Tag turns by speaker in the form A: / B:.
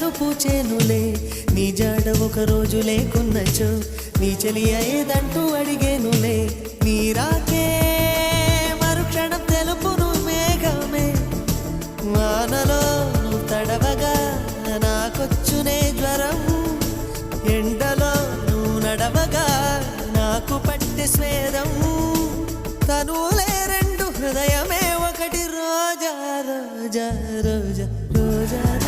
A: జాజులు పూచేనులే నీ జాడ ఒక రోజు లేకున్నచో నీ చెలి అయ్యేదంటూ అడిగేనులే నీ రాకే మరుక్షణం తెలుపును మేఘమే వానలో నువ్వు తడవగా నాకొచ్చునే జ్వరం ఎండలో నువ్వు నడవగా నాకు పట్టె స్వేదం తనులే రెండు హృదయమే ఒకటి రోజా రోజా రోజా రోజా